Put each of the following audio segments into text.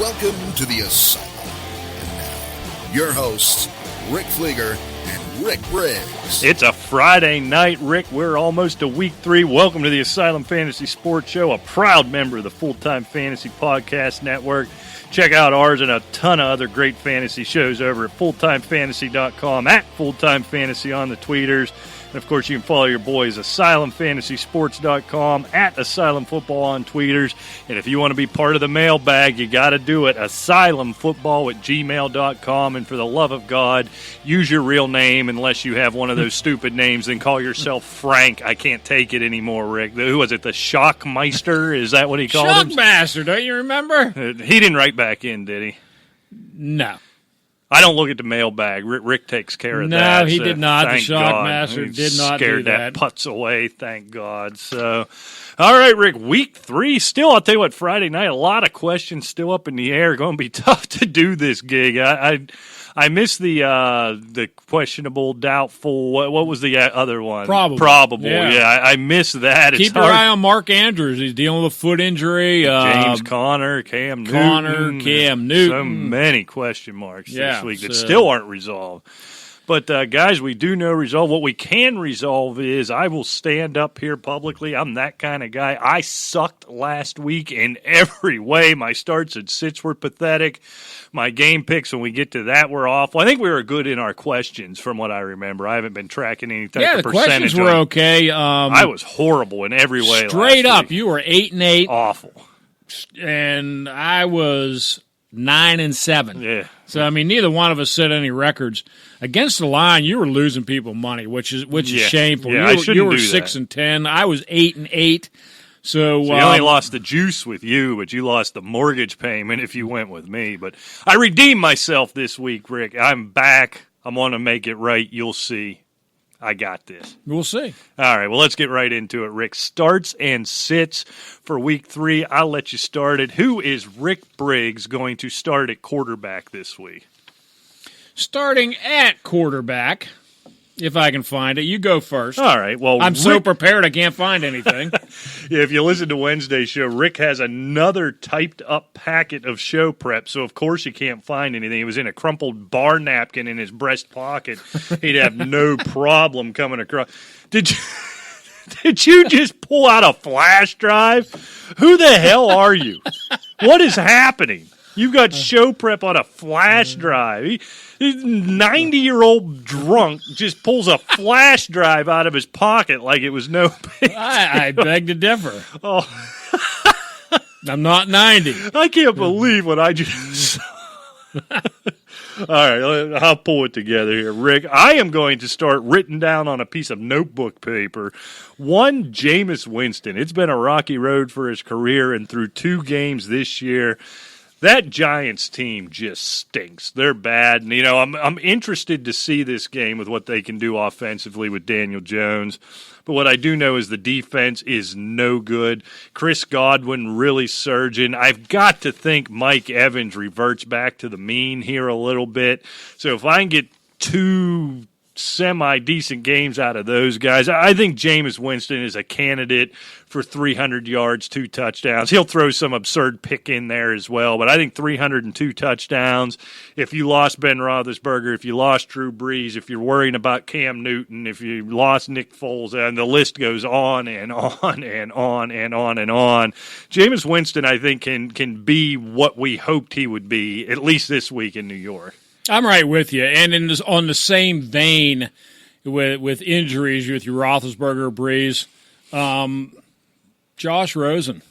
Welcome to the Asylum. And now, your hosts, Rick Fleeger and Rick Briggs. It's a Friday night, Rick. We're almost to week 3. Welcome to the Asylum Fantasy Sports Show, a proud member of the Full-Time Fantasy Podcast Network. Check out ours and a ton of other great fantasy shows over at fulltimefantasy.com, at fulltimefantasy on the tweeters. And, of course, you can follow your boys, asylumfantasysports.com, at asylumfootball on tweeters. And if you want to be part of the mailbag, you got to do it, asylumfootball@gmail.com. And for the love of God, use your real name unless you have one of those stupid names. Then call yourself Frank. I can't take it anymore, Rick. Who was it, the Shockmeister? Is that what he called him? Shockmaster, don't you remember? He didn't write back in, did he? No. I don't look at the mailbag. Rick takes care of that. No, he did not. The Shockmaster did not do scared that. putz away, thank God. So, all right, Rick, week 3. Still, I'll tell you what, Friday night, a lot of questions still up in the air. Going to be tough to do this gig. I missed the questionable, doubtful. What was the other one? Probable. Yeah, I missed that. Keep your eye on Mark Andrews. He's dealing with a foot injury. James Conner, Cam Newton. So many question marks this week that still aren't resolved. But, guys, we do know resolve. What we can resolve is I will stand up here publicly. I'm that kind of guy. I sucked last week in every way. My starts and sits were pathetic. My game picks, when we get to that, were awful. I think we were good in our questions from what I remember. I haven't been tracking any type of percentage. Yeah, the questions were okay. I was horrible in every way Straight last up, week. you were 8-8. Awful. And I was 9-7. Yeah. So, I mean, neither one of us set any records. Against the line, you were losing people money, which is shameful. Yeah, you were 6-10. I was 8-8. So you only lost the juice with you, but you lost the mortgage payment if you went with me. But I redeemed myself this week, Rick. I'm back. I'm going to make it right. You'll see. I got this. We'll see. All right, well, let's get right into it, Rick. Starts and sits for week 3. I'll let you start it. Who is Rick Briggs going to start at quarterback this week? Starting at quarterback, if I can find it. You go first. All right. Well, I'm so prepared I can't find anything. Yeah, if you listen to Wednesday's show, Rick has another typed-up packet of show prep, so of course you can't find anything. He was in a crumpled bar napkin in his breast pocket. He'd have no problem coming across. Did you just pull out a flash drive? Who the hell are you? What is happening? You've got show prep on a flash drive. He's 90-year-old drunk just pulls a flash drive out of his pocket like it was no big deal. I beg to differ. Oh. I'm not 90. I can't believe what I just saw. All right, I'll pull it together here, Rick. I am going to start written down on a piece of notebook paper. One, Jameis Winston. It's been a rocky road for his career, and through 2 games this year, that Giants team just stinks. They're bad. And, I'm interested to see this game with what they can do offensively with Daniel Jones. But what I do know is the defense is no good. Chris Godwin really surging. I've got to think Mike Evans reverts back to the mean here a little bit. So if I can get 2 semi-decent games out of those guys, I think Jameis Winston is a candidate for 300 yards, 2 touchdowns. He'll throw some absurd pick in there as well, but I think 302 touchdowns. If you lost Ben Roethlisberger, if you lost Drew Brees, if you're worrying about Cam Newton, if you lost Nick Foles, and the list goes on and on and on and on and on, Jameis Winston, I think, can be what we hoped he would be, at least this week in New York. I'm right with you. And on the same vein with injuries with your Roethlisberger, Breeze, Josh Rosen.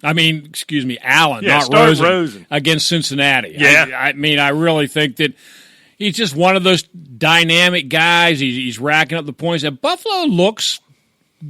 Allen, not Rosen. Against Cincinnati. Yeah. I really think that he's just one of those dynamic guys. He's racking up the points. And Buffalo looks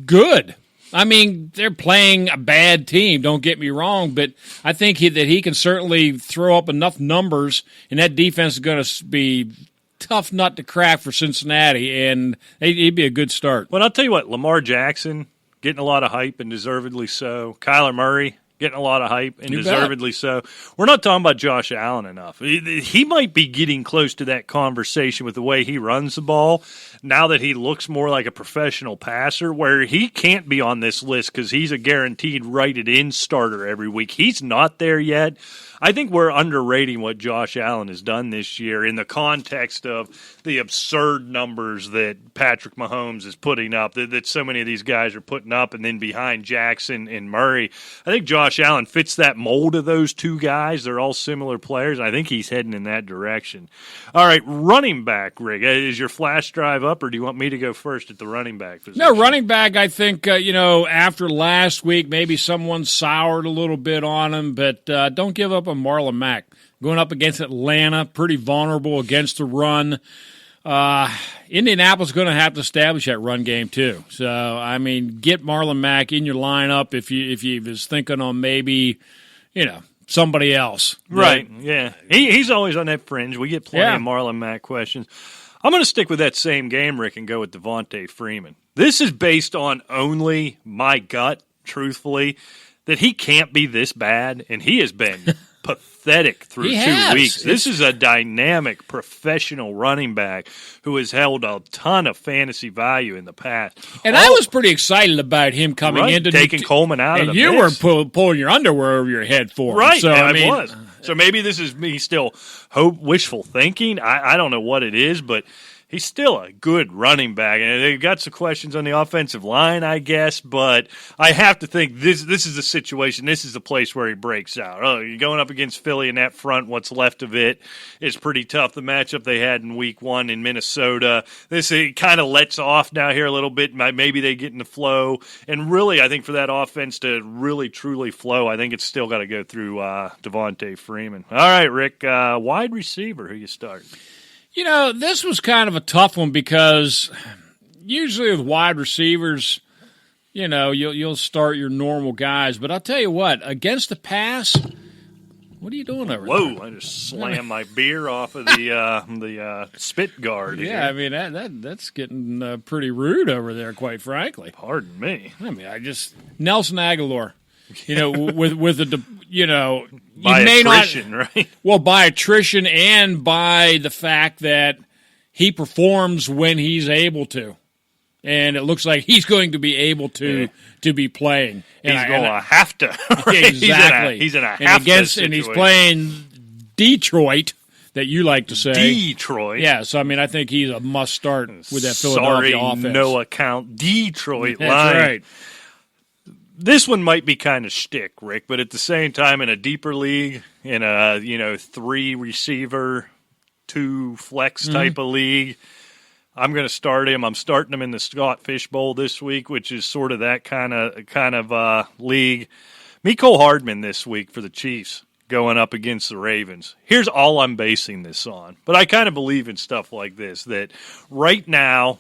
good. They're playing a bad team, don't get me wrong, but I think that he can certainly throw up enough numbers, and that defense is going to be tough nut to crack for Cincinnati, and he'd be a good start. Well, I'll tell you what, Lamar Jackson getting a lot of hype, and deservedly so. Kyler Murray getting a lot of hype, and You deservedly so. We're not talking about Josh Allen enough. He might be getting close to that conversation with the way he runs the ball now that he looks more like a professional passer, where he can't be on this list because he's a guaranteed write-it-in starter every week. He's not there yet. I think we're underrating what Josh Allen has done this year in the context of the absurd numbers that Patrick Mahomes is putting up, that so many of these guys are putting up, and then behind Jackson and Murray. I think Josh Allen fits that mold of those two guys. They're all similar players. I think he's heading in that direction. All right, running back, Rick. Is your flash drive up, or do you want me to go first at the running back position? No, running back, I think, after last week, maybe someone soured a little bit on him, but don't give up on Marlon Mack. Going up against Atlanta, pretty vulnerable against the run. Indianapolis is going to have to establish that run game too. So, I mean, get Marlon Mack in your lineup if you was thinking on maybe, somebody else. Right, yeah. He's always on that fringe. We get plenty of Marlon Mack questions. I'm going to stick with that same game, Rick, and go with Devonta Freeman. This is based on only my gut, truthfully, that he can't be this bad, and he has been pathetic through 2 weeks. This is a dynamic professional running back who has held a ton of fantasy value in the past. And I was pretty excited about him coming into taking Coleman out of the mix. mix. You were pulling your underwear over your head for him. Right, so, I was. So maybe this is me still wishful thinking. I don't know what it is, but he's still a good running back. And they've got some questions on the offensive line, I guess, but I have to think this is a situation, this is the place where he breaks out. Oh, you're going up against Philly in that front, what's left of it is pretty tough. The matchup they had in week 1 in Minnesota, it kind of lets off now here a little bit. Maybe they get in the flow. And really, I think for that offense to really, truly flow, I think it's still got to go through Devonta Freeman. All right, Rick, wide receiver, who you start? This was kind of a tough one because usually with wide receivers, you'll start your normal guys. But I'll tell you what, against the pass, what are you doing over there? Whoa, I just slammed my beer off of the spit guard. Yeah, here. I mean, that's getting pretty rude over there, quite frankly. Pardon me. I mean, Nelson Aguilar. With the by you may attrition, not, right? Well, by attrition and by the fact that he performs when he's able to, and it looks like he's going to be able to be playing. He's going to have to. Right? Exactly. He's in a have to situation. And he's playing Detroit. That you like to say. Detroit. Yeah, so I mean, I think he's a must start with that Philadelphia offense. Sorry, no account. Detroit line. That's right. This one might be kind of shtick, Rick, but at the same time, in a deeper league, in a 3-receiver, 2 flex type of league, I'm going to start him. I'm starting him in the Scott Fish Bowl this week, which is sort of that kind of league. Mecole Hardman this week for the Chiefs going up against the Ravens. Here's all I'm basing this on, but I kind of believe in stuff like this, that right now,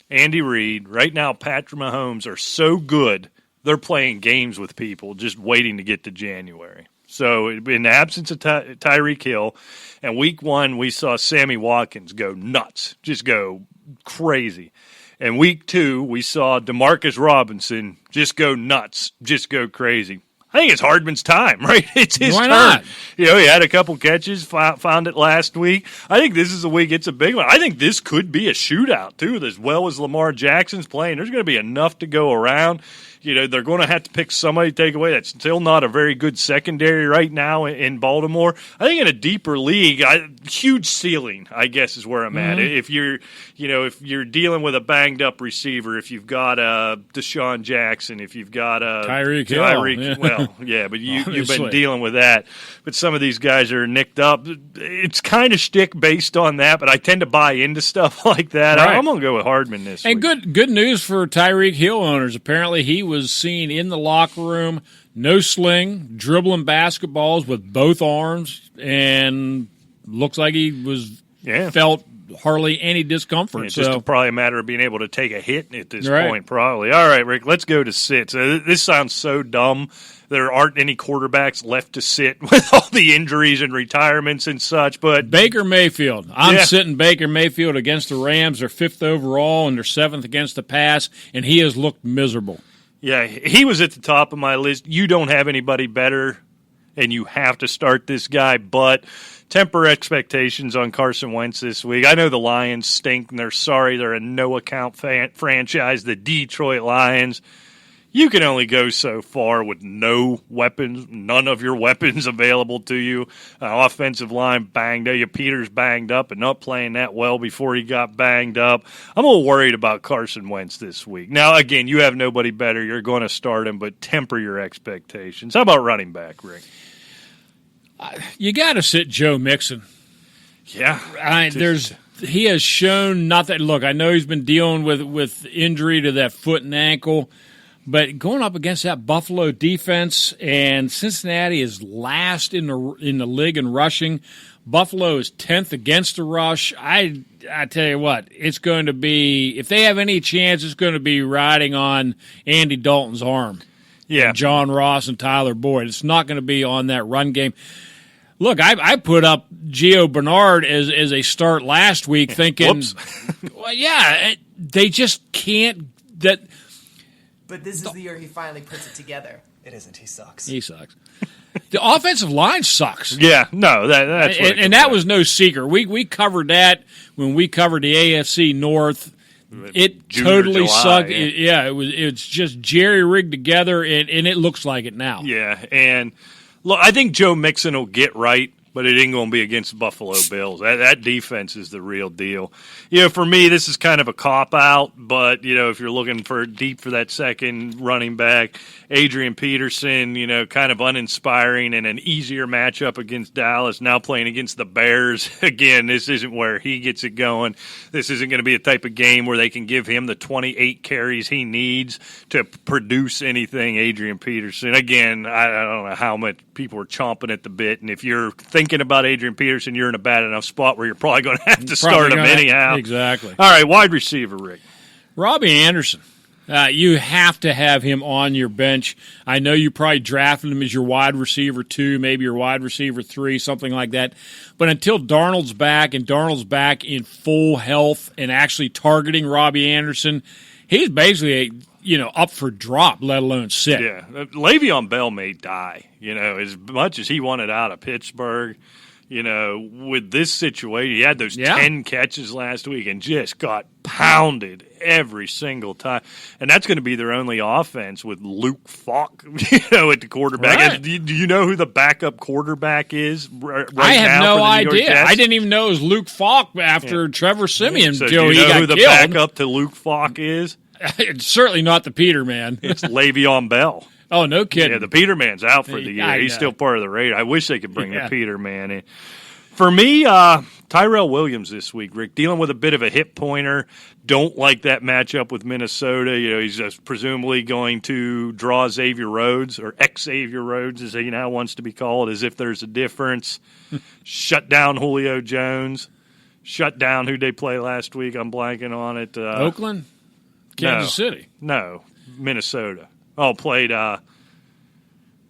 Andy Reid, right now, Patrick Mahomes are so good. They're playing games with people, just waiting to get to January. So in the absence of Tyreek Hill, and week 1 we saw Sammy Watkins go nuts, just go crazy. And week 2 we saw Demarcus Robinson just go nuts, just go crazy. I think it's Hardman's time, right? It's his Why turn. not? He had a couple catches, found it last week. I think this is a week. It's a big one. I think this could be a shootout, too, as well as Lamar Jackson's playing. There's going to be enough to go around. They're going to have to pick somebody to take away. That's still not a very good secondary right now in Baltimore. I think in a deeper league, huge ceiling, I guess, is where I'm at. If you're dealing with a banged up receiver, if you've got a Deshaun Jackson, if you've got a Tyreek Hill, well, yeah, but you've been dealing with that. But some of these guys are nicked up. It's kind of shtick based on that, but I tend to buy into stuff like that. Right. I'm going to go with Hardman this week. And good news for Tyreek Hill owners. Apparently, he was seen in the locker room, no sling, dribbling basketballs with both arms, and looks like he felt hardly any discomfort. It's just probably a matter of being able to take a hit at this point, probably. All right, Rick, let's go to sits. This sounds so dumb. There aren't any quarterbacks left to sit with all the injuries and retirements and such. But Baker Mayfield. I'm sitting Baker Mayfield against the Rams. They're 5th overall, and they're 7th against the pass, and he has looked miserable. Yeah, he was at the top of my list. You don't have anybody better, and you have to start this guy, but temper expectations on Carson Wentz this week. I know the Lions stink, and they're sorry. They're a no-account franchise, the Detroit Lions. You can only go so far with no weapons, none of your weapons available to you. Offensive line banged up. Peters banged up and not playing that well before he got banged up. I'm a little worried about Carson Wentz this week. Now, again, you have nobody better. You're going to start him, but temper your expectations. How about running back, Rick? You got to sit Joe Mixon. Yeah. He has shown nothing. Look, I know he's been dealing with injury to that foot and ankle. But going up against that Buffalo defense, and Cincinnati is last in the league in rushing. Buffalo is 10th against the rush. I tell you what, it's going to be, if they have any chance, it's going to be riding on Andy Dalton's arm. Yeah. And John Ross and Tyler Boyd. It's not going to be on that run game. Look, I put up Gio Bernard as a start last week thinking, well, yeah, they just can't. But this is the year he finally puts it together. It isn't. He sucks. He sucks. The offensive line sucks. Yeah, no, that's what and that was no secret. We covered that when we covered the AFC North. It June totally July, sucked. yeah. It's just jerry rigged together, and it looks like it now. Yeah, and look, I think Joe Mixon will get right, but it ain't going to be against the Buffalo Bills. That defense is the real deal. For me, this is kind of a cop-out, but, if you're looking for deep for that second running back, Adrian Peterson, kind of uninspiring and an easier matchup against Dallas, now playing against the Bears. Again, this isn't where he gets it going. This isn't going to be a type of game where they can give him the 28 carries he needs to produce anything, Adrian Peterson. Again, I don't know how much people are chomping at the bit, and if you're thinking about Adrian Peterson, you're in a bad enough spot where you're probably going to have to start him anyhow. Exactly. All right, wide receiver, Rick. Robbie Anderson. You have to have him on your bench. I know you probably drafted him as your wide receiver 2, maybe your wide receiver 3, something like that. But until Darnold's back, and Darnold's back in full health and actually targeting Robbie Anderson, he's basically up for drop, let alone sit. Yeah, Le'Veon Bell may die. As much as he wanted out of Pittsburgh, with this situation, he had those 10 catches last week and just got pounded every single time. And that's going to be their only offense with Luke Falk, at the quarterback. Right. Do you know who the backup quarterback is right now? I have no for the New York idea. Jets? I didn't even know it was Luke Falk after Trevor Siemian So until do he you know got who the killed. backup to Luke Falk is? It's certainly not the Peterman. It's Le'Veon Bell. Oh, no kidding. Yeah, the Peterman's out for the year. I He's know. still part of the radar. I wish they could bring the Peterman in. For me, Tyrell Williams this week, Rick, dealing with a bit of a hip pointer. Don't like that matchup with Minnesota. He's just presumably going to draw Xavier Rhodes, or ex-Xavier Rhodes, as he now wants to be called, as if there's a difference. Shut down Julio Jones. Shut down who'd they play last week? I'm blanking on it. Oakland? Kansas City? No, Minnesota. Oh, played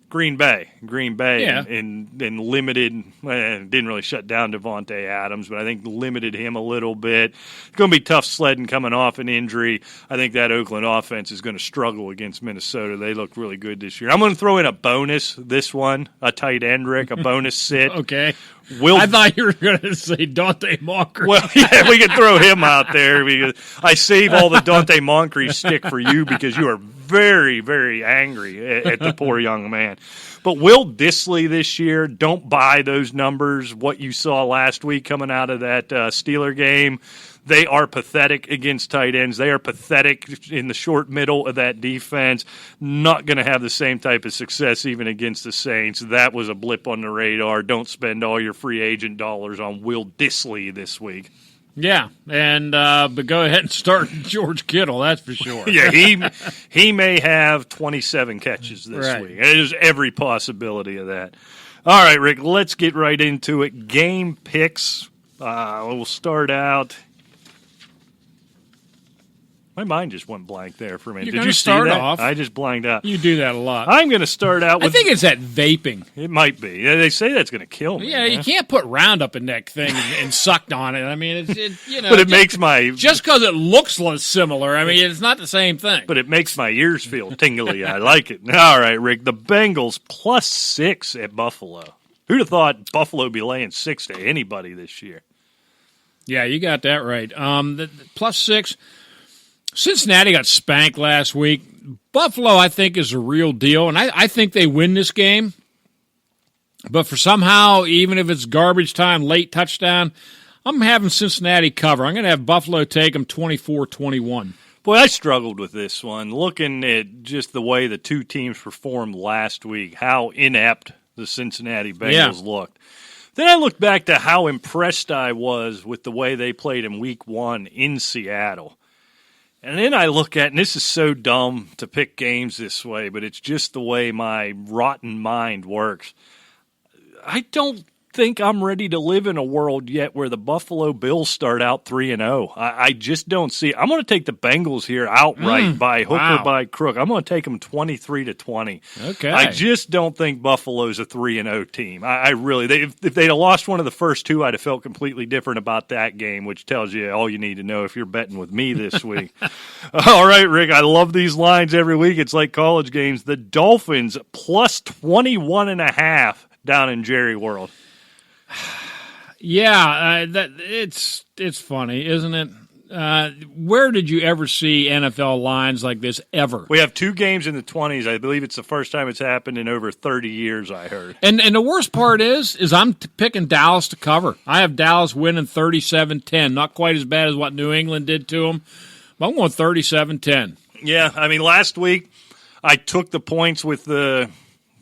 Green Bay. Yeah. and limited, didn't really shut down Devonta Adams, but I think limited him a little bit. It's going to be tough sledding coming off an injury. I think that Oakland offense is going to struggle against Minnesota. They look really good this year. I'm going to throw in a bonus this one, a tight end, Rick, a bonus sit. Okay. I thought you were going to say Dante Moncrief. Well, yeah, we can throw him out there because I save all the Dante Moncrief stick for you because you are very, very angry at the poor young man. But Will Dissly this year, don't buy those numbers. What you saw last week coming out of that Steeler game, they are pathetic against tight ends. They are pathetic in the short middle of that defense. Not going to have the same type of success even against the Saints. That was a blip on the radar. Don't spend all your free agent dollars on Will Dissly this week. Yeah, and but go ahead and start George Kittle, that's for sure. Yeah, he may have 27 catches this week. There's every possibility of that. All right, Rick, let's get right into it. Game picks. We'll start out. My mind just went blank there for a minute. You're Did gonna you see start that? off. I just blanked out. You do that a lot. I'm going to start out with... I think it's that vaping. It might be. They say that's going to kill me. Yeah, you can't put Roundup in that thing and sucked on it. I mean, But it makes my... Just because it looks similar, I mean, it's not the same thing. But it makes my ears feel tingly. I like it. All right, Rick. The Bengals +6 at Buffalo. Who'd have thought Buffalo would be laying 6 to anybody this year? Yeah, you got that right. The +6. Cincinnati got spanked last week. Buffalo, I think, is a real deal, and I think they win this game. But for somehow, even if it's garbage time, late touchdown, I'm having Cincinnati cover. I'm going to have Buffalo take them 24-21. Boy, I struggled with this one. Looking at just the way the two teams performed last week, how inept the Cincinnati Bengals looked. Then I looked back to how impressed I was with the way they played in Week 1 in Seattle. And then I look at, and this is so dumb to pick games this way, but it's just the way my rotten mind works. I don't think I'm ready to live in a world yet where the Buffalo Bills start out 3-0. I just don't see it. I'm going to take the Bengals here outright by hook or by crook. I'm going to take them 23-20. Okay. I just don't think Buffalo's a 3-0 team. I really, if they'd have lost one of the first two, I'd have felt completely different about that game, which tells you all you need to know if you're betting with me this week. All right, Rick, I love these lines every week. It's like college games. The Dolphins +21.5 down in Jerry World. Yeah, it's funny, isn't it? Where did you ever see NFL lines like this ever? We have two games in the 20s. I believe it's the first time it's happened in over 30 years, I heard. And the worst part is I'm picking Dallas to cover. I have Dallas winning 37-10. Not quite as bad as what New England did to them, but I'm going 37-10. Yeah, I mean, last week I took the points with the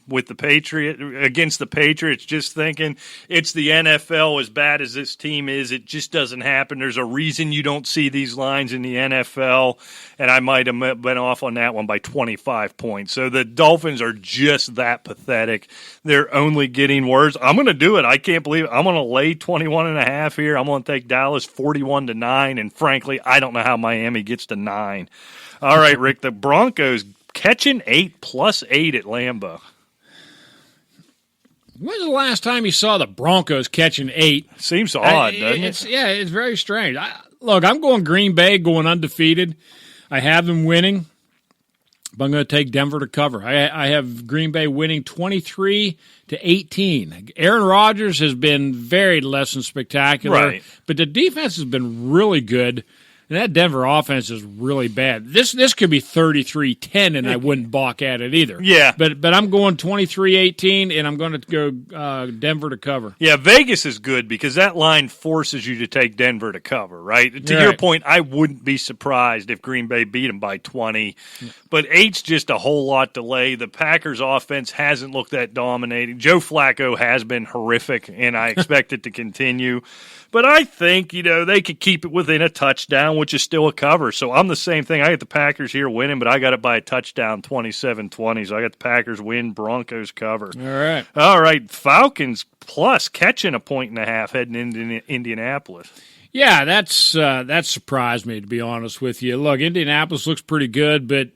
against the Patriots, just thinking it's the NFL. As bad as this team is, it just doesn't happen. There's a reason you don't see these lines in the NFL, and I might have been off on that one by 25 points. So the Dolphins are just that pathetic. They're only getting worse. I'm going to do it. I can't believe it. I'm going to lay 21.5 here. I'm going to take Dallas 41-9, and frankly, I don't know how Miami gets to 9. All right, Rick, the Broncos catching 8 +8 at Lambeau. When's the last time you saw the Broncos catching 8? Seems odd, doesn't it? Yeah, it's very strange. Look, I'm going Green Bay, going undefeated. I have them winning, but I'm going to take Denver to cover. I have Green Bay winning 23-18. Aaron Rodgers has been very less than spectacular, right, but the defense has been really good. And that Denver offense is really bad. This could be 33-10, and I wouldn't balk at it either. Yeah. But I'm going 23-18, and I'm going to go Denver to cover. Yeah, Vegas is good because that line forces you to take Denver to cover, right? To your point, I wouldn't be surprised if Green Bay beat them by 20. But 8's just a whole lot to lay. The Packers' offense hasn't looked that dominating. Joe Flacco has been horrific, and I expect it to continue. But I think, they could keep it within a touchdown, which is still a cover. So I'm the same thing. I got the Packers here winning, but I got it by a touchdown, 27-20. So I got the Packers win, Broncos cover. All right. Falcons plus catching 1.5 heading into Indianapolis. Yeah, that surprised me, to be honest with you. Look, Indianapolis looks pretty good, but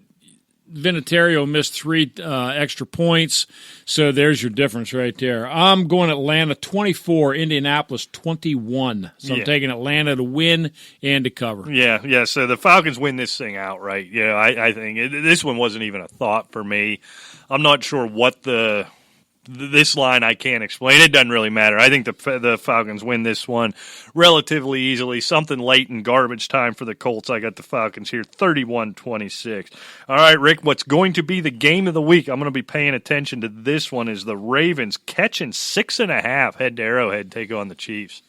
Vinatieri missed 3 extra points, so there's your difference right there. I'm going Atlanta 24, Indianapolis 21. So I'm taking Atlanta to win and to cover. Yeah. So the Falcons win this thing outright. Yeah, I think this one wasn't even a thought for me. I'm not sure what this line I can't explain. It doesn't really matter. I think the Falcons win this one relatively easily. Something late in garbage time for the Colts. I got the Falcons here 31-26. All right, Rick, what's going to be the game of the week? I'm going to be paying attention to this one is the Ravens catching 6.5 head to Arrowhead, take on the Chiefs.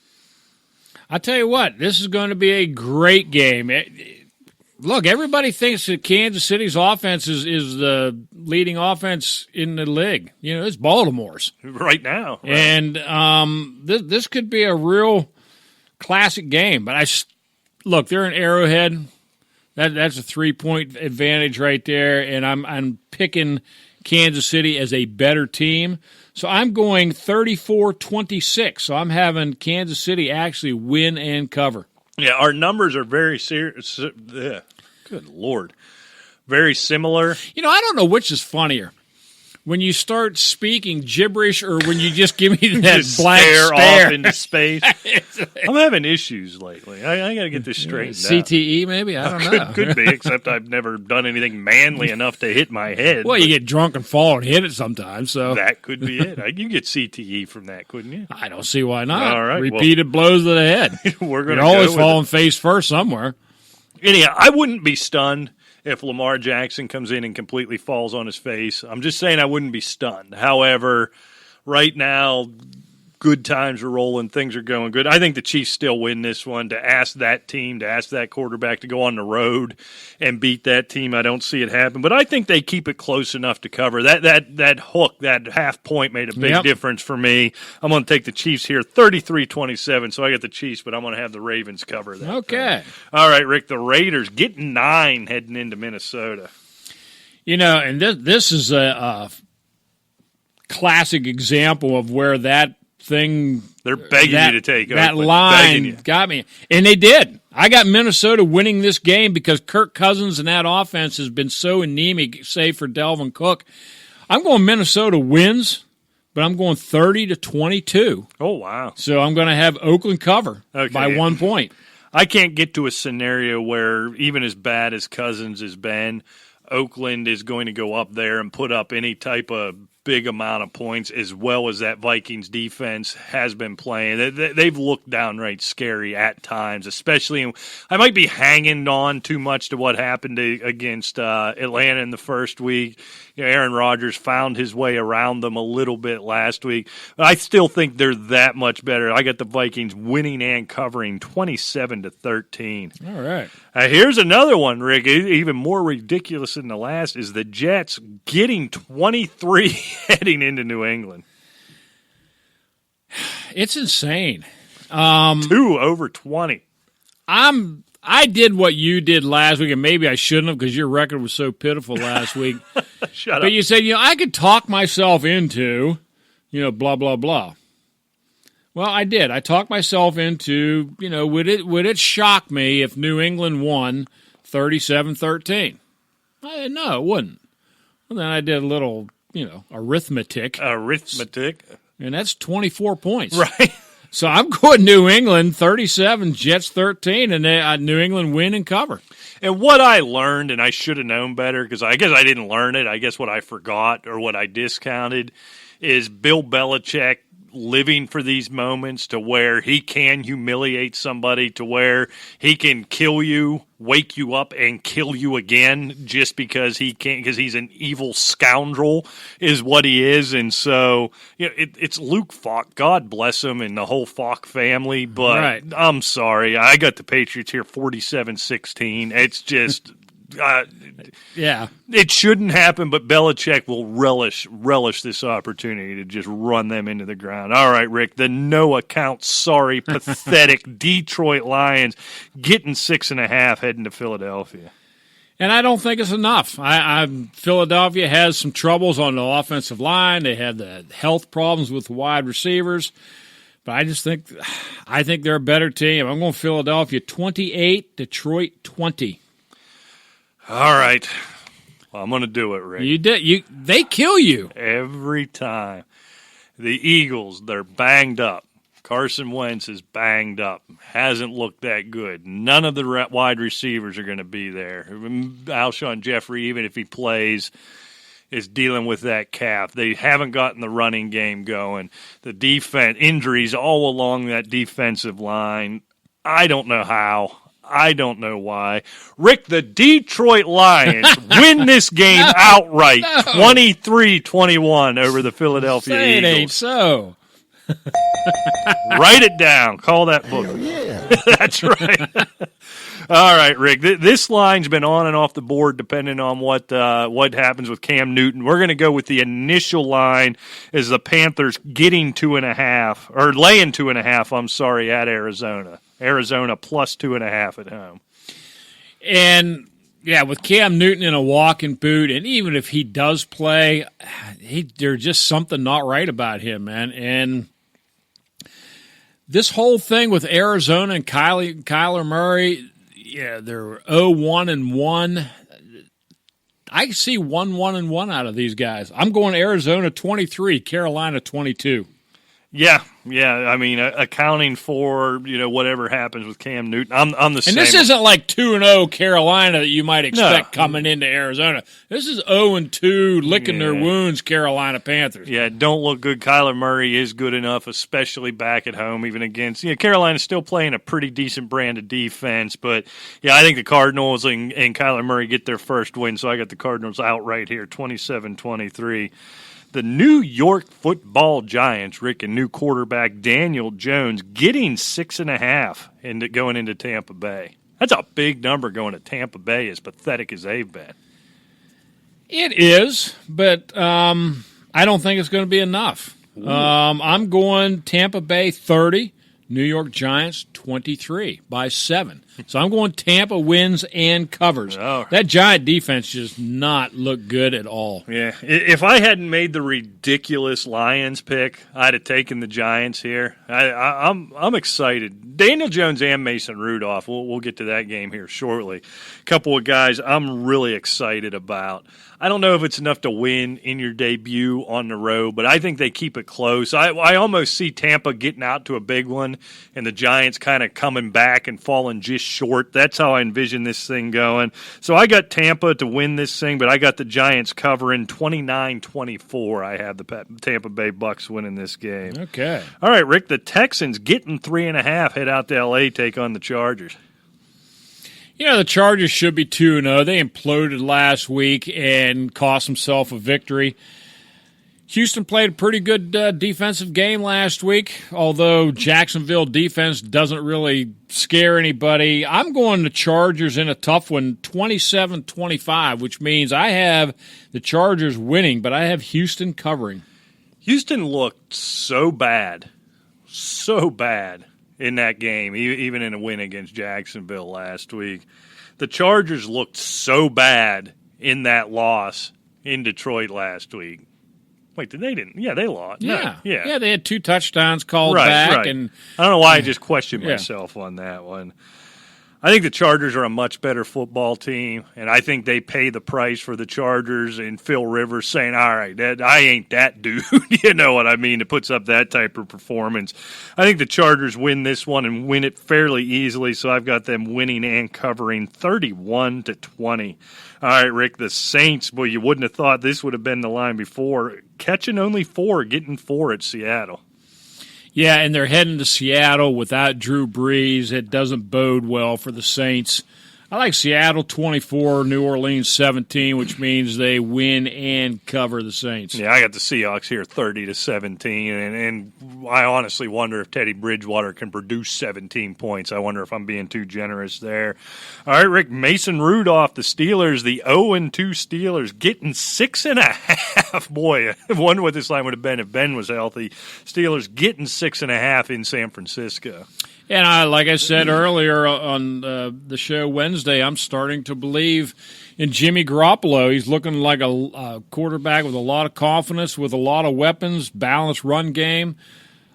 I tell you what, this is going to be a great game. Look, everybody thinks that Kansas City's offense is the leading offense in the league. It's Baltimore's. Right now. Right. And this could be a real classic game. But look, they're in Arrowhead. That's a 3-point advantage right there. And I'm picking Kansas City as a better team. So I'm going 34-26. So I'm having Kansas City actually win and cover. Yeah, our numbers are very serious. Good Lord. Very similar. I don't know which is funnier. When you start speaking gibberish or when you just give me that Just blank stare stare off into space. I'm having issues lately. I got to get this straightened out. CTE maybe? I don't know. Could be, except I've never done anything manly enough to hit my head. Well, you get drunk and fall and hit it sometimes, so. That could be it. You get CTE from that, couldn't you? I don't see why not. All right, Repeated blows to the head. We're going You're always falling face first somewhere. Anyhow, I wouldn't be stunned if Lamar Jackson comes in and completely falls on his face. I'm just saying I wouldn't be stunned. However, right now, good times are rolling. Things are going good. I think the Chiefs still win this one. To ask that team, to ask that quarterback to go on the road and beat that team, I don't see it happen. But I think they keep it close enough to cover. That hook, that half point made a big difference for me. I'm going to take the Chiefs here, 33-27. So I got the Chiefs, but I'm going to have the Ravens cover that. Okay. All right, Rick, the Raiders getting 9 heading into Minnesota. And this is a classic example of where that thing they're begging you to take that Oakland. line got me, and they did. I got Minnesota winning this game because Kirk Cousins and that offense has been so anemic, save for Dalvin Cook. I'm going Minnesota wins, but I'm going 30-22. Oh wow! So I'm going to have Oakland cover by 1 point. I can't get to a scenario where even as bad as Cousins has been, Oakland is going to go up there and put up any type of big amount of points, as well as that Vikings defense has been playing. They've looked downright scary at times, especially. I might be hanging on too much to what happened against Atlanta in the first week. Aaron Rodgers found his way around them a little bit last week. But I still think they're that much better. I got the Vikings winning and covering 27-13. All right. Here's another one, Rick. Even more ridiculous than the last is the Jets getting 23 heading into New England. It's insane. 2 over 20. I did what you did last week, and maybe I shouldn't have because your record was so pitiful last week. Shut up. But you said, I could talk myself into, blah, blah, blah. Well, I did. I talked myself into, would it shock me if New England won 37-13? No, it wouldn't. Well, then I did a little, arithmetic. And that's 24 points. Right. So I'm going New England 37, Jets 13, and New England win and cover. And what I learned, and I should have known better because I guess I didn't learn it. I guess what I forgot or what I discounted is Bill Belichick living for these moments to where he can humiliate somebody, to where he can kill you, wake you up, and kill you again just because he can't, because he's an evil scoundrel is what he is. And so it's Luke Falk, God bless him and the whole Falk family, but right. I'm sorry, I got the Patriots here 47-16. It's just yeah, it shouldn't happen, but Belichick will relish this opportunity to just run them into the ground. All right, Rick, the no account, sorry, pathetic Detroit Lions getting 6.5 heading to Philadelphia. And I don't think it's enough. Philadelphia has some troubles on the offensive line. They have the health problems with wide receivers. But I think they're a better team. I'm going Philadelphia 28, Detroit 20. All right. Well, I'm going to do it, Rick. You did. They kill you. Every time. The Eagles, they're banged up. Carson Wentz is banged up. Hasn't looked that good. None of the wide receivers are going to be there. Alshon Jeffrey, even if he plays, is dealing with that calf. They haven't gotten the running game going. The defense, injuries all along that defensive line. I don't know how. I don't know why. Rick, the Detroit Lions win this game outright, 23-21 over the Philadelphia Say Eagles. It ain't so. Write it down. Call that book. Hell yeah. That's right. All right, Rick. This line's been on and off the board depending on what happens with Cam Newton. We're going to go with the initial line as the Panthers getting 2.5 or laying 2.5. I'm sorry, at Arizona. Arizona plus 2.5 at home. And yeah, with Cam Newton in a walking boot, and even if he does play, there's just something not right about him, man. And this whole thing with Arizona and Kyler Murray, Yeah, they're 0-1-1. I see 1-1-1 out of these guys. I'm going Arizona 23, Carolina 22. Yeah. I mean, accounting for whatever happens with Cam Newton, I'm the same. And this isn't like 2-0 Carolina that you might expect coming into Arizona. This is 0-2 licking their wounds Carolina Panthers. Yeah, don't look good. Kyler Murray is good enough, especially back at home, even against Carolina's still playing a pretty decent brand of defense. But yeah, I think the Cardinals and Kyler Murray get their first win, so I got the Cardinals out right here, 27-23. The New York Football Giants, Rick, and new quarterback Daniel Jones getting 6.5 going into Tampa Bay. That's a big number going to Tampa Bay, as pathetic as they've been. It is, but I don't think it's going to be enough. I'm going Tampa Bay 30, New York Giants 23 by 7. So I'm going Tampa wins and covers. Oh. That Giant defense does not look good at all. Yeah, if I hadn't made the ridiculous Lions pick, I'd have taken the Giants here. I'm excited. Daniel Jones and Mason Rudolph. We'll get to that game here shortly. A couple of guys I'm really excited about. I don't know if it's enough to win in your debut on the road, but I think they keep it close. I almost see Tampa getting out to a big one and the Giants kind of coming back and falling just short. That's how I envision this thing going. So I got Tampa to win this thing, but I got the Giants covering 29-24. I have the Tampa Bay Bucks winning this game. Okay. All right, Rick, the Texans getting 3.5, head out to L.A., take on the Chargers. The Chargers should be 2-0. They imploded last week and cost themselves a victory. Houston played a pretty good defensive game last week, although Jacksonville defense doesn't really scare anybody. I'm going to Chargers in a tough one, 27-25, which means I have the Chargers winning, but I have Houston covering. Houston looked so bad in that game, even in a win against Jacksonville last week. The Chargers looked so bad in that loss in Detroit last week. Wait, they didn't? Yeah, they lost. Yeah. No, yeah. They had 2 touchdowns called back. Right. And I don't know why I just questioned myself on that one. I think the Chargers are a much better football team, and I think they pay the price for the Chargers and Phil Rivers saying, all right, I ain't that dude. You know what I mean? It puts up that type of performance. I think the Chargers win this one and win it fairly easily, so I've got them winning and covering 31-20. All right, Rick, the Saints, boy, you wouldn't have thought this would have been the line before. Catching only 4, getting 4 at Seattle. Yeah, and they're heading to Seattle without Drew Brees. It doesn't bode well for the Saints. I like Seattle 24, New Orleans 17, which means they win and cover the Saints. Yeah, I got the Seahawks here 30-17, and I honestly wonder if Teddy Bridgewater can produce 17 points. I wonder if I'm being too generous there. All right, Rick, Mason Rudolph, the Steelers, the 0-2 Steelers, getting 6.5. Boy, I wonder what this line would have been if Ben was healthy. Steelers getting 6.5 in San Francisco. And like I said earlier on the show Wednesday, I'm starting to believe in Jimmy Garoppolo. He's looking like a quarterback with a lot of confidence, with a lot of weapons, balanced run game.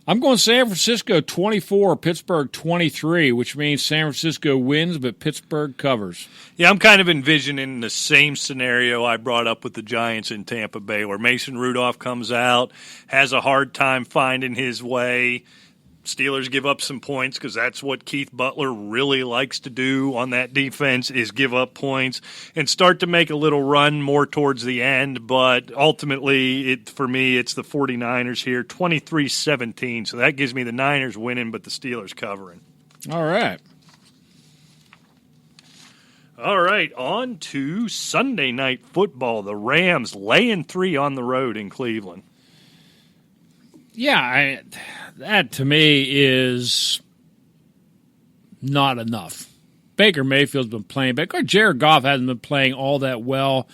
I'm going San Francisco 24, Pittsburgh 23, which means San Francisco wins, but Pittsburgh covers. Yeah, I'm kind of envisioning the same scenario I brought up with the Giants in Tampa Bay, where Mason Rudolph comes out, has a hard time finding his way. Steelers give up some points because that's what Keith Butler really likes to do on that defense, is give up points and start to make a little run more towards the end. But ultimately, for me, it's the 49ers here, 23-17. So that gives me the Niners winning, but the Steelers covering. All right. All right, on to Sunday Night Football. The Rams laying 3 on the road in Cleveland. Yeah, that to me is not enough. Baker Mayfield's been playing better. Jared Goff hasn't been playing all that well,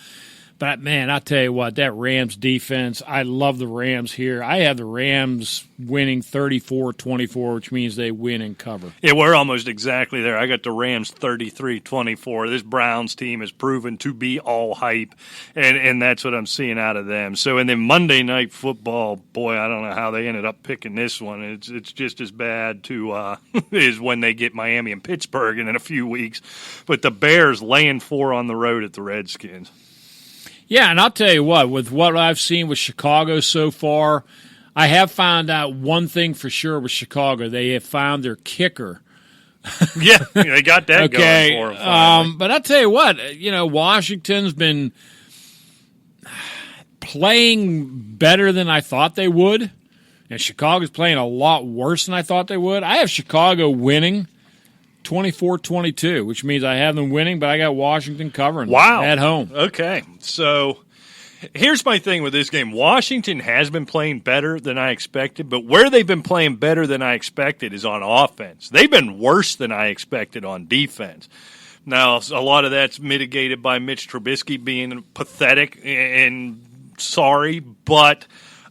But, man, I'll tell you what, that Rams defense, I love the Rams here. I have the Rams winning 34-24, which means they win and cover. Yeah, we're almost exactly there. I got the Rams 33-24. This Browns team has proven to be all hype, and that's what I'm seeing out of them. So, and then Monday Night Football, boy, I don't know how they ended up picking this one. It's just as bad to is when they get Miami and Pittsburgh in a few weeks. But the Bears laying 4 on the road at the Redskins. Yeah, and I'll tell you what, with what I've seen with Chicago so far, I have found out one thing for sure with Chicago. They have found their kicker. Yeah, they got that going for them. But I'll tell you what, Washington's been playing better than I thought they would, and Chicago's playing a lot worse than I thought they would. I have Chicago winning 24-22, which means I have them winning, but I got Washington covering at home. Okay, so here's my thing with this game. Washington has been playing better than I expected, but where they've been playing better than I expected is on offense. They've been worse than I expected on defense. Now, a lot of that's mitigated by Mitch Trubisky being pathetic and sorry, but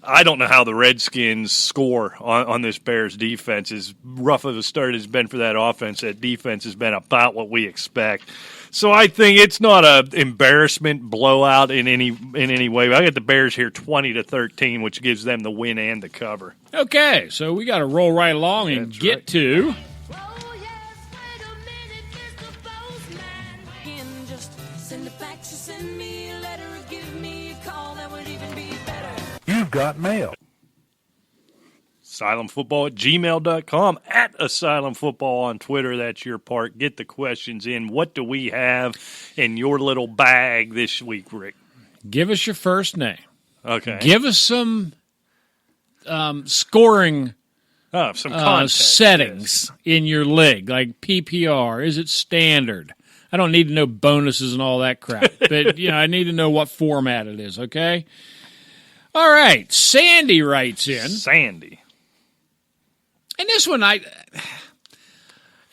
I don't know how the Redskins score on this Bears defense. As rough of a start as it's been for that offense, that defense has been about what we expect. So I think it's not an embarrassment blowout in any way. I got the Bears here 20-13, which gives them the win and the cover. Okay, so we got to roll right along and get to You've got mail. asylumfootball@gmail.com, at asylumfootball on Twitter. That's your part. Get the questions in. What do we have in your little bag this week, Rick? give us your first name. Okay. Give us some scoring some context, settings in your league, like PPR. Is it standard? I don't need to know bonuses and all that crap, but I need to know what format it is, okay? All right, Sandy writes in. Sandy. And this one, I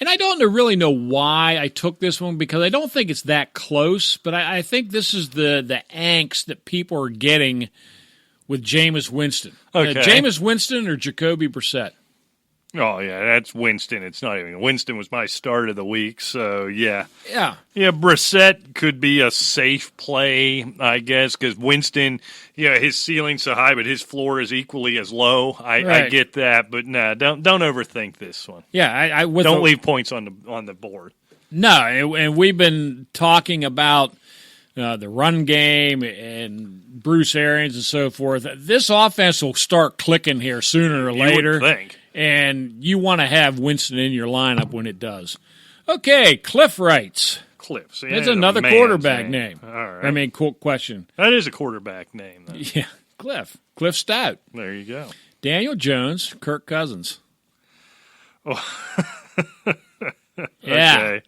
don't really know why I took this one, because I don't think it's that close, but I think this is the angst that people are getting with Jameis Winston. Okay. Jameis Winston or Jacoby Brissett? Oh, yeah, that's Winston. It's not even. Winston was my start of the week, so yeah. Yeah. Yeah, Brissett could be a safe play, I guess, because Winston, his ceiling's so high, but his floor is equally as low. I get that, but no, don't overthink this one. Yeah, don't leave points on the board. No, and we've been talking about the run game and Bruce Arians and so forth. This offense will start clicking here sooner or later. You would think. And you want to have Winston in your lineup when it does. Okay, Cliff writes. Cliff. See, that's another quarterback name. All right. I mean, question. That is a quarterback name, though. Yeah, Cliff. Cliff Stout. There you go. Daniel Jones, Kirk Cousins. Oh. Yeah. Okay.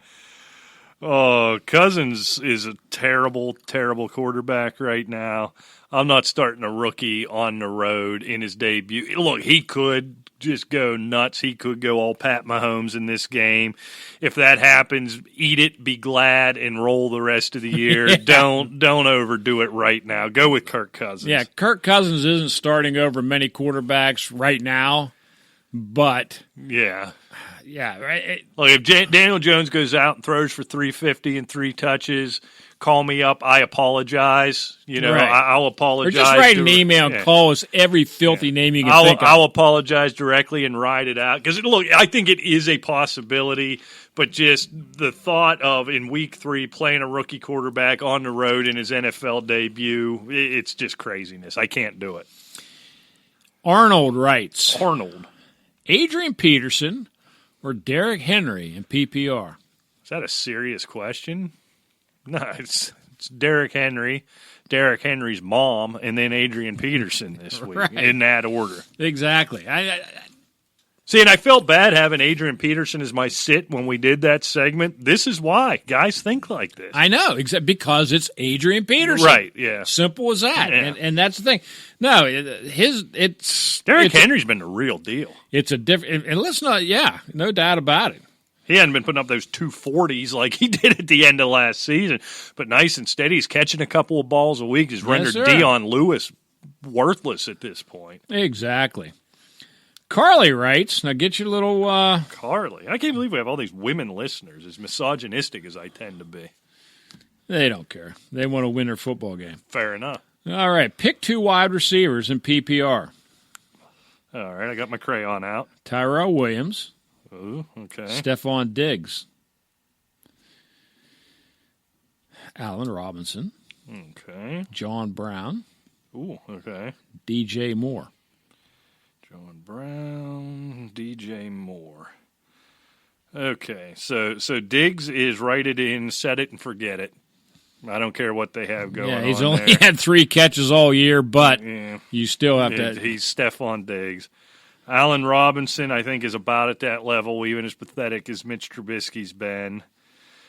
Oh, Cousins is a terrible, terrible quarterback right now. I'm not starting a rookie on the road in his debut. Look, he could just go nuts. He could go all Pat Mahomes in this game. If that happens, eat it, be glad, and roll the rest of the year. Yeah. Don't overdo it right now. Go with Kirk Cousins. Yeah, Kirk Cousins isn't starting over many quarterbacks right now, but yeah. Yeah, right. Look, if Daniel Jones goes out and throws for 350 and 3 touches, call me up. I apologize. Right. I'll apologize. Or just write an email and call us every filthy name you can think of. I'll apologize directly and ride it out. Because, look, I think it is a possibility, but just the thought of, in week 3, playing a rookie quarterback on the road in his NFL debut, it's just craziness. I can't do it. Arnold writes. Adrian Peterson or Derrick Henry in PPR? Is that a serious question? No, it's Derrick Henry, Derrick Henry's mom, and then Adrian Peterson this week, in that order. Exactly. See, and I felt bad having Adrian Peterson as my sit when we did that segment. This is why guys think like this. I know, because it's Adrian Peterson. Right, yeah. Simple as that. Yeah. And that's the thing. No, Derrick Henry's been the real deal. It's a different, and let's not, no doubt about it. He hadn't been putting up those 240s like he did at the end of last season, but nice and steady. He's catching a couple of balls a week. He's rendered Dion Lewis worthless at this point. Exactly. Carly writes, now get your little... Carly. I can't believe we have all these women listeners, as misogynistic as I tend to be. They don't care. They want to win their football game. Fair enough. All right, pick 2 wide receivers in PPR. All right, I got my crayon out. Tyrell Williams. Ooh, okay. Stephon Diggs. Allen Robinson. Okay. John Brown. Ooh, okay. DJ Moore. John Brown, DJ Moore. Okay, so Diggs is write it in, set it, and forget it. I don't care what they have going on. Yeah, he's only had 3 catches all year, but you still have to. He's Stephon Diggs. Allen Robinson, I think, is about at that level, even as pathetic as Mitch Trubisky's been.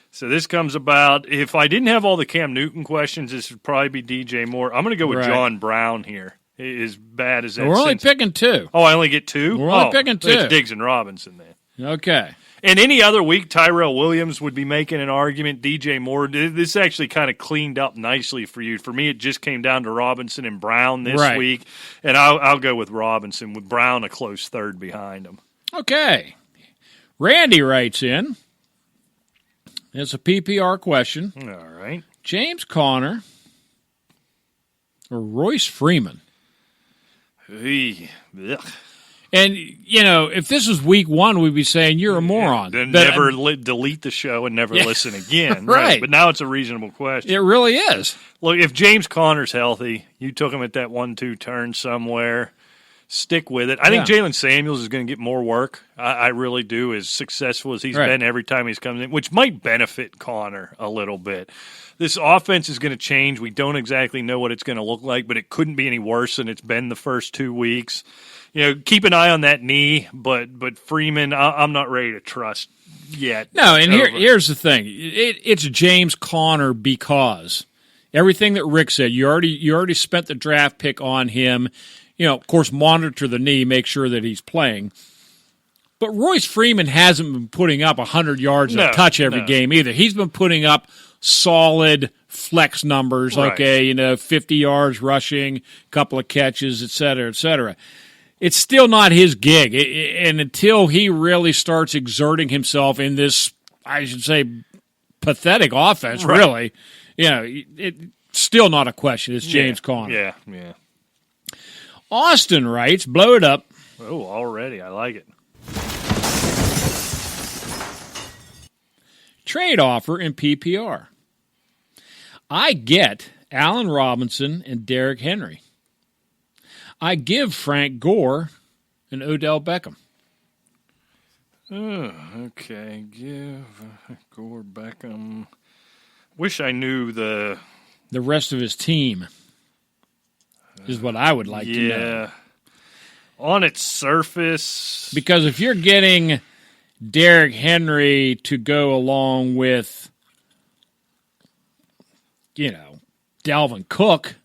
So this comes about, if I didn't have all the Cam Newton questions, this would probably be DJ Moore. I'm going to go with John Brown here, as bad as that. We're only picking 2. Oh, I only get 2? We're only picking 2. It's Diggs and Robinson then. Okay. And any other week, Tyrell Williams would be making an argument. DJ Moore, this actually kind of cleaned up nicely for you. For me, it just came down to Robinson and Brown this week, and I'll go with Robinson, with Brown a close third behind him. Okay. Randy writes in. It's a PPR question. All right. James Conner or Royce Freeman? And, if this was week 1, we'd be saying you're a moron. Then never delete the show and never listen again. Right. But now it's a reasonable question. It really is. Look, if James Conner's healthy, you took him at that 1-2 turn somewhere, stick with it. I think Jalen Samuels is going to get more work. I really do, as successful as he's been every time he's come in, which might benefit Conner a little bit. This offense is going to change. We don't exactly know what it's going to look like, but it couldn't be any worse than it's been the first 2 weeks. Keep an eye on that knee, but Freeman, I'm not ready to trust yet. No, and here's the thing. It's James Conner because everything that Rick said, you already spent the draft pick on him. Of course, monitor the knee, make sure that he's playing. But Royce Freeman hasn't been putting up 100 yards a touch every game either. He's been putting up solid flex numbers, 50 yards rushing, couple of catches, et cetera, et cetera. It's still not his gig. And until he really starts exerting himself in this, I should say, pathetic offense, really, it's still not a question. It's James Conner. Yeah. Austin writes, blow it up. Oh, already. I like it. Trade offer in PPR. I get Allen Robinson and Derrick Henry. I give Frank Gore and Odell Beckham. Oh, okay. Give Gore Beckham. Wish I knew the rest of his team is what I would like to know. On its surface. Because if you're getting Derrick Henry to go along with, Dalvin Cook.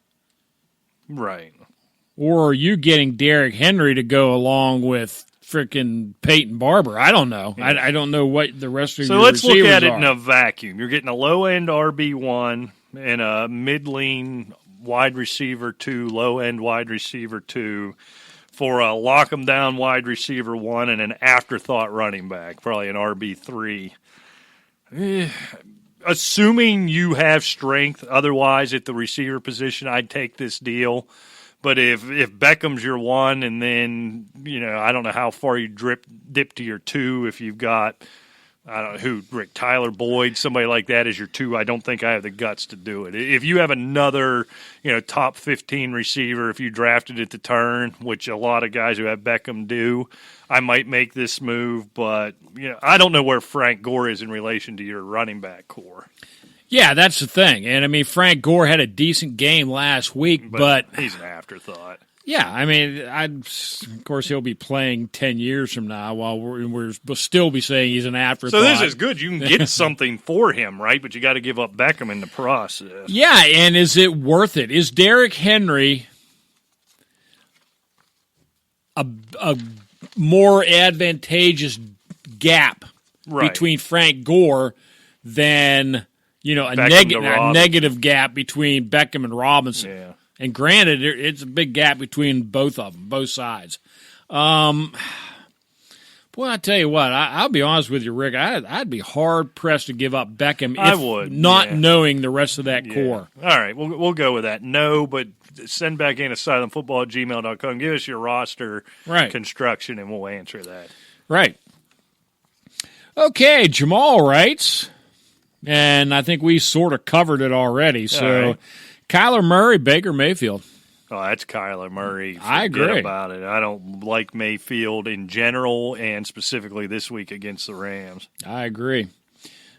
Right. Or are you getting Derrick Henry to go along with freaking Peyton Barber? I don't know. Yeah. I don't know what the rest of your receivers are. So let's look at it in a vacuum. You're getting a low-end RB1 and a mid-lean wide receiver 2, low-end wide receiver 2 for a lock-em-down wide receiver 1 and an afterthought running back, probably an RB3. Assuming you have strength otherwise at the receiver position, I'd take this deal. But if Beckham's your 1 and then, I don't know how far you dip to your 2 if you've got, I don't know who, Rick, Tyler Boyd, somebody like that as your 2, I don't think I have the guts to do it. If you have another, top 15 receiver, if you drafted at the turn, which a lot of guys who have Beckham do, I might make this move. But, I don't know where Frank Gore is in relation to your running back core. Yeah, that's the thing. And, Frank Gore had a decent game last week, but he's an afterthought. Yeah, of course, he'll be playing 10 years from now while we'll still be saying he's an afterthought. So this is good. You can get something for him, right? But you got to give up Beckham in the process. Yeah, and is it worth it? Is Derrick Henry a more advantageous gap Right. between Frank Gore than a negative gap between Beckham and Robinson. Yeah. And granted, it's a big gap between both of them, both sides. Boy, I tell you what, I'll be honest with you, Rick. I'd be hard pressed to give up Beckham knowing the rest of that core. All right, we'll go with that. No, but send back in asylumfootball@gmail.com. Give us your roster construction, and we'll answer that. Right. Okay, Jamal writes, and I think we sort of covered it already. So, Kyler Murray, Baker Mayfield. Oh, that's Kyler Murray. I agree about it. I don't like Mayfield in general and specifically this week against the Rams. I agree.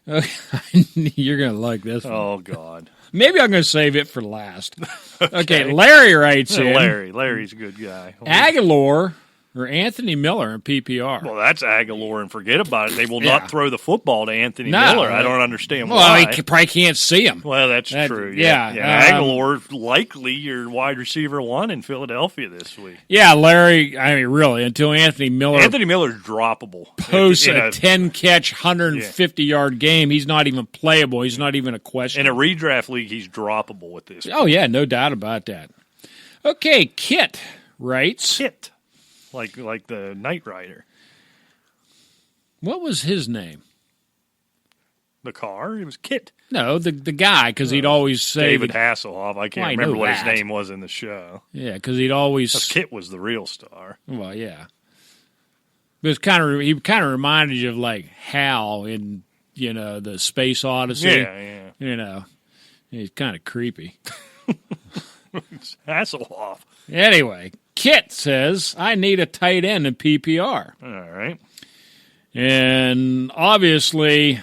You're going to like this one. Oh, God. Maybe I'm going to save it for last. Okay, Larry writes in. Larry's a good guy. Aguilar or Anthony Miller in PPR. Well, that's Aguilar, and forget about it. They will not throw the football to Anthony Miller. I don't understand why. Well, he probably can't see him. Well, that's true. Yeah. Aguilar, likely your wide receiver 1 in Philadelphia this week. Yeah, Larry, I mean, really, until Anthony Miller's droppable. Posts a 10-catch, 150-yard game, he's not even playable. He's not even a question. In a redraft league, he's droppable with this. Oh, yeah, no doubt about that. Okay, Kit writes. Kit. Like the Knight Rider. What was his name? The car? It was Kit. No, the guy, because he'd always say... David Hasselhoff. I can't remember what his name was in the show. Yeah, because he'd always... Kit was the real star. Well, yeah. But he kind of reminded you of, like, Hal in, the Space Odyssey. Yeah. He's kind of creepy. It's Hasselhoff. Anyway... Kit says, I need a tight end in PPR. All right. And obviously,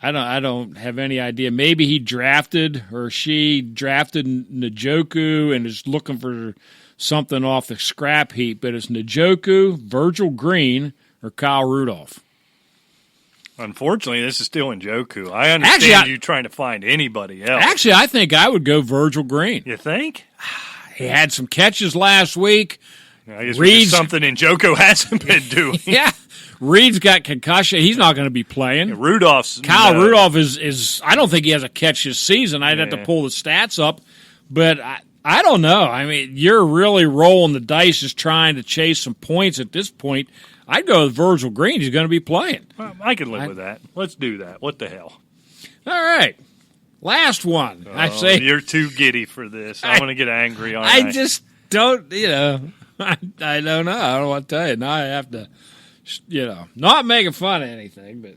I don't have any idea. Maybe he drafted or she drafted Njoku and is looking for something off the scrap heap, but it's Njoku, Virgil Green, or Kyle Rudolph. Unfortunately, this is still Njoku. I understand you trying to find anybody else. Actually, I think I would go Virgil Green. You think? He had some catches last week. I guess something Njoku hasn't been doing. Yeah. Reed's got concussion. He's not going to be playing. Yeah, Kyle Rudolph is I don't think he has a catch this season. I'd have to pull the stats up. But I don't know. I mean, you're really rolling the dice just trying to chase some points at this point. I'd go with Virgil Green. He's going to be playing. I can live with that. Let's do that. What the hell? All right. Last one. I say you're too giddy for this. I'm going to get angry on I just don't, I don't know. I don't know what to tell you. Now I have to, not making fun of anything, but.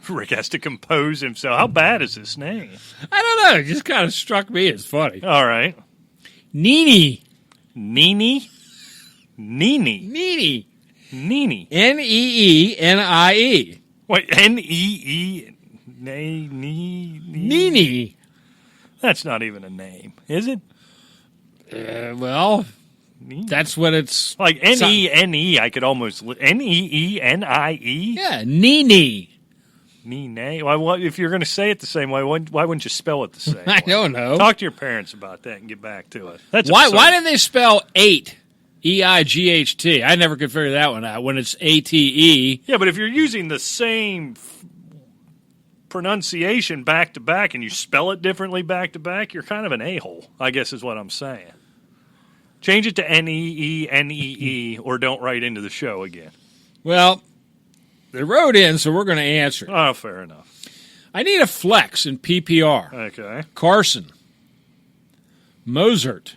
Rick has to compose himself. How bad is this name? I don't know. It just kind of struck me as funny. All right. Nini. Nini? Nini. Nini. Nini. Neenie. Wait, Nee? Nini. That's not even a name, is it? Well, that's what it's... Like Nene, I could almost... Neenie? Yeah, Nini. Nene? Why, if you're going to say it the same way, why wouldn't you spell it the same way? I don't know. Talk to your parents about that and get back to it. That's why did they spell 8? E-I-G-H-T. I never could figure that one out when it's A-T-E. Yeah, but if you're using the same pronunciation back to back and you spell it differently back to back, you're kind of an a-hole, I guess is what I'm saying. Change it to N-E-E-N-E-E or don't write into the show again. Well, they wrote in, so we're going to answer it. Oh, fair enough. I need a flex in PPR. Okay. Carson. Mozart.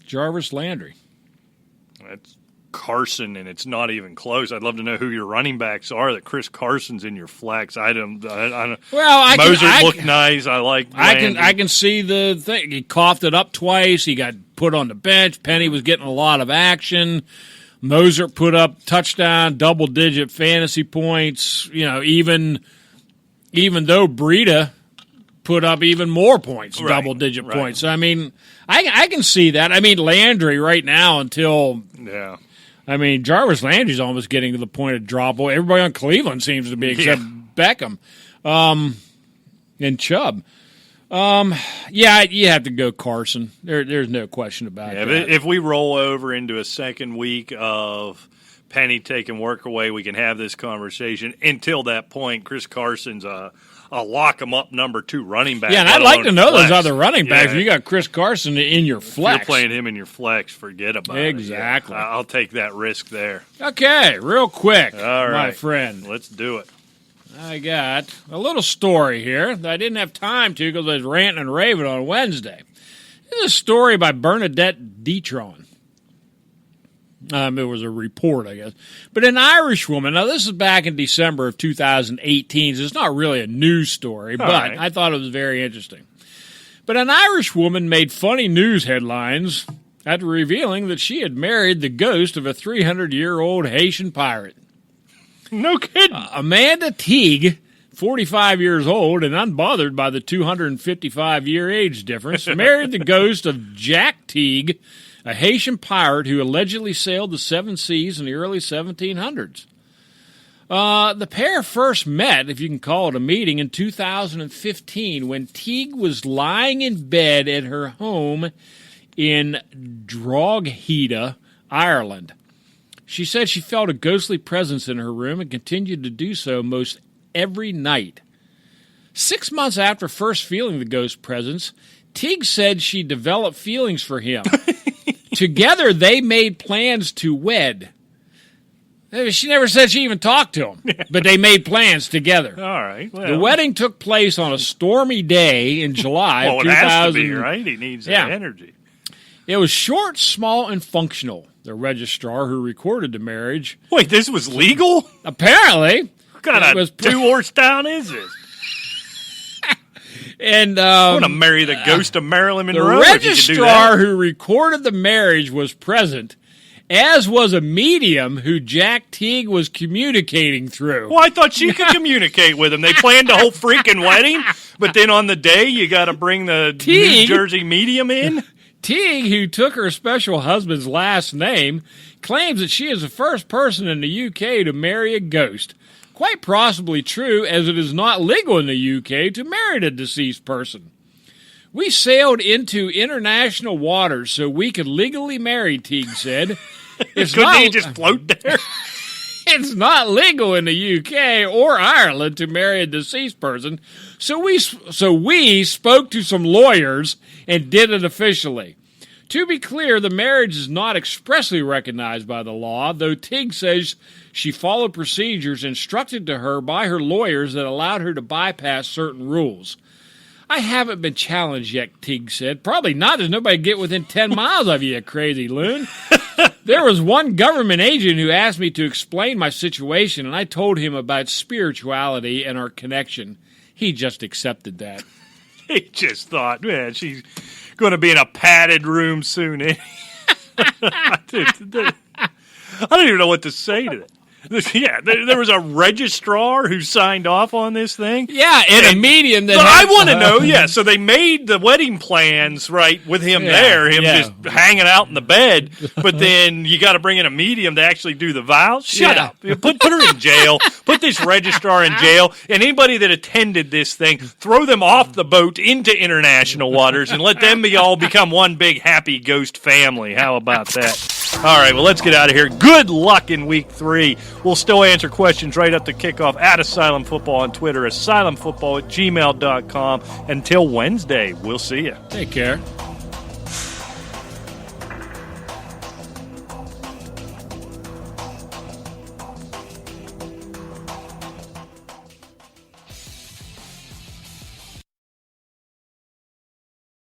Jarvis Landry. That's Carson, and it's not even close. I'd love to know who your running backs are. That Chris Carson's in your flex. I don't. Well, Mozart looked nice. I like. Landry. I can see the thing. He coughed it up twice. He got put on the bench. Penny was getting a lot of action. Mozart put up touchdown, double-digit fantasy points. Even though Breida put up even more points, double-digit points. So, I mean, I can see that. I mean, Landry right now until I mean, Jarvis Landry's almost getting to the point of drop. Everybody on Cleveland seems to be, except Beckham and Chubb. Yeah, you have to go Carson. There's no question about Yeah, that. if we roll over into a second week of Penny taking work away, we can have this conversation. Until that point, Chris Carson's a lock-em-up number 2 running back. Yeah, and I'd like to know flex. those other running backs. Yeah. You got Chris Carson in your If flex. you're playing him in your flex, forget about it. Exactly. Yeah, I'll take that risk there. Okay, real quick, All right. my friend. Let's do it. I got a little story here that I didn't have time to because I was ranting and raving on Wednesday. This is a story by Bernadette Detron. It was a report, I guess. But an Irish woman, now this is back in December of 2018, so it's not really a news story, but right. I thought it was very interesting. But an Irish woman made funny news headlines after revealing that she had married the ghost of a 300-year-old Haitian pirate. No kidding. Amanda Teague, 45 years old and unbothered by the 255-year age difference, married the ghost of Jack Teague, a Haitian pirate who allegedly sailed the 7 seas in the early 1700s. The pair first met, if you can call it a meeting, in 2015 when Teague was lying in bed at her home in Drogheda, Ireland. She said she felt a ghostly presence in her room and continued to do so most every night. 6 months after first feeling the ghost presence, Teague said she developed feelings for him. Together, they made plans to wed. She never said she even talked to him, but they made plans together. All right. Well, The wedding took place on a stormy day in July well, of it 2000. has to be, right? He needs that energy. It was short, small, and functional. The registrar who recorded the marriage. Wait, this was legal? Apparently. What kind it of was two-horse town is this? And I want to marry the ghost of Marilyn the Monroe. if you could do registrar that. who recorded the marriage was present, as was a medium who Jack Teague was communicating through. Well, I thought she could communicate with him. They planned a whole freaking wedding, but then on the day, you got to bring the Teague. New Jersey medium in? Teague, who took her special husband's last name, claims that she is the first person in the UK to marry a ghost. Quite possibly true, as it is not legal in the UK to marry a deceased person. We sailed into international waters so we could legally marry, Teague said. Couldn't he just float there? It's not legal in the UK or Ireland to marry a deceased person, so we spoke to some lawyers and did it officially. To be clear, the marriage is not expressly recognized by the law, though Teague says she followed procedures instructed to her by her lawyers that allowed her to bypass certain rules. I haven't been challenged yet, Teague said. Probably not. There's nobody get within 10 miles of you crazy loon. There was one government agent who asked me to explain my situation, and I told him about spirituality and our connection. He just accepted that. He just thought, man, she's going to be in a padded room soon. I don't even know what to say to that. Yeah, there was a registrar who signed off on this thing. Yeah, and a medium that. But I want to know, yeah. So they made the wedding plans, right, with him there, just hanging out in the bed. But then you got to bring in a medium to actually do the vows. Shut up. Put her in jail. Put this registrar in jail. And anybody that attended this thing, throw them off the boat into international waters and let them all become one big happy ghost family. How about that? All right, well, let's get out of here. Good luck in week 3. We'll still answer questions right up to kickoff at Asylum Football on Twitter, asylumfootball@gmail.com. Until Wednesday, we'll see you. Take care.